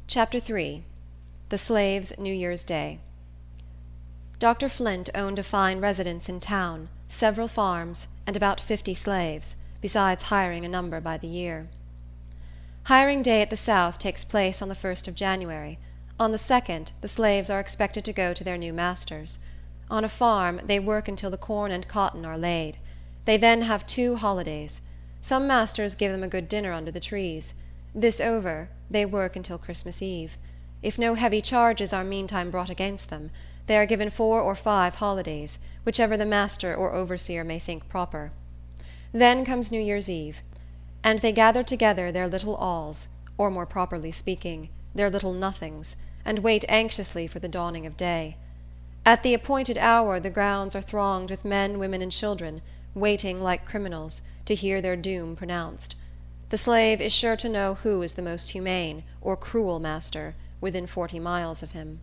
Chapter 3. The Slave's New Year's Day. Dr. Flint owned a fine residence in town, several farms, and about 50 slaves, besides hiring a number by the year. Hiring day at the South takes place on the 1st of January. On the 2nd, the slaves are expected to go to their new masters. On a farm, they work until the corn and cotton are laid. They then have 2 holidays. Some masters give them a good dinner under the trees. This over, they work until Christmas Eve. If no heavy charges are meantime brought against them, they are given 4 or 5 holidays, whichever the master or overseer may think proper. Then comes New Year's Eve, and they gather together their little alls, or more properly speaking, their little nothings, and wait anxiously for the dawning of day. At the appointed hour the grounds are thronged with men, women, and children, waiting, like criminals, to hear their doom pronounced. The slave is sure to know who is the most humane or cruel master within 40 miles of him.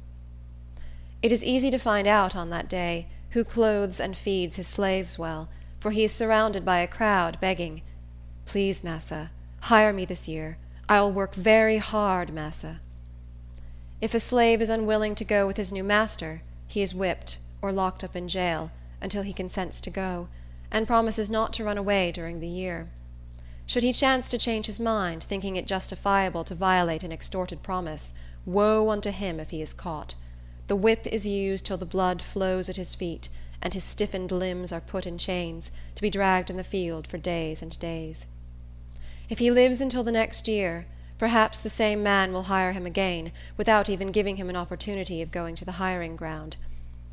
It is easy to find out on that day who clothes and feeds his slaves well, for he is surrounded by a crowd begging, "Please, massa, hire me this year. I'll work very hard, massa." If a slave is unwilling to go with his new master, he is whipped or locked up in jail until he consents to go, and promises not to run away during the year. Should he chance to change his mind, thinking it justifiable to violate an extorted promise, woe unto him if he is caught. The whip is used till the blood flows at his feet, and his stiffened limbs are put in chains, to be dragged in the field for days and days. If he lives until the next year, perhaps the same man will hire him again, without even giving him an opportunity of going to the hiring ground.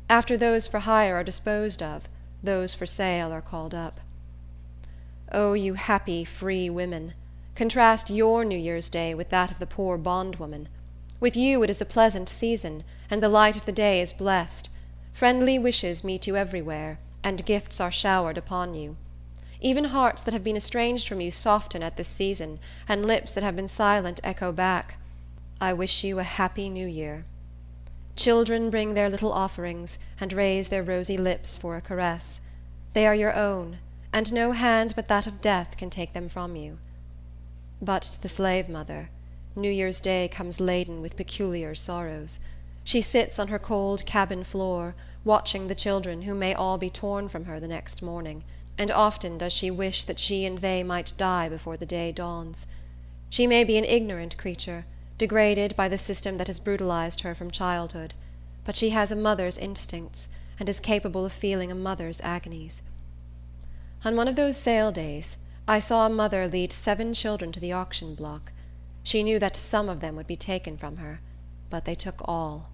After those for hire are disposed of, those for sale are called up. O you happy, free women! Contrast your New Year's Day with that of the poor bondwoman. With you it is a pleasant season, and the light of the day is blessed. Friendly wishes meet you everywhere, and gifts are showered upon you. Even hearts that have been estranged from you soften at this season, and lips that have been silent echo back, "I wish you a happy New Year." Children bring their little offerings, and raise their rosy lips for a caress. They are your own, and no hand but that of death can take them from you. But to the slave mother, New Year's Day comes laden with peculiar sorrows. She sits on her cold cabin floor, watching the children who may all be torn from her the next morning, and often does she wish that she and they might die before the day dawns. She may be an ignorant creature, degraded by the system that has brutalized her from childhood, but she has a mother's instincts, and is capable of feeling a mother's agonies. On one of those sale days, I saw a mother lead 7 children to the auction block. She knew that some of them would be taken from her, but they took all.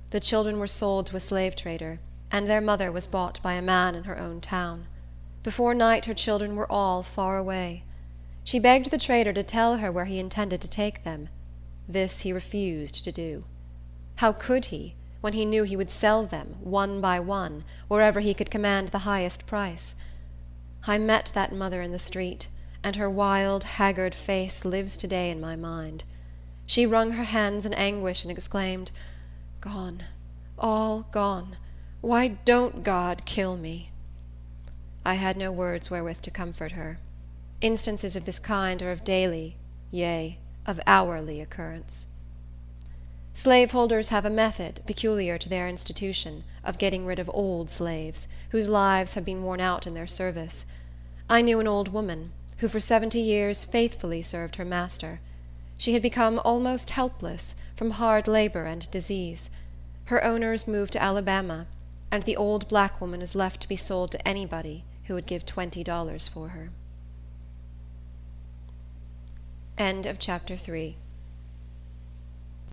The children were sold to a slave trader, and their mother was bought by a man in her own town. Before night her children were all far away. She begged the trader to tell her where he intended to take them. This he refused to do. How could he, when he knew he would sell them, one by one, wherever he could command the highest price? I met that mother in the street, and her wild, haggard face lives today in my mind. She wrung her hands in anguish and exclaimed, "Gone, all gone. Why don't God kill me?" I had no words wherewith to comfort her. Instances of this kind are of daily, yea, of hourly occurrence. Slaveholders have a method, peculiar to their institution, of getting rid of old slaves, whose lives have been worn out in their service. I knew an old woman, who for 70 years faithfully served her master. She had become almost helpless from hard labor and disease. Her owners moved to Alabama, and the old black woman is left to be sold to anybody who would give $20 for her. End of chapter 3.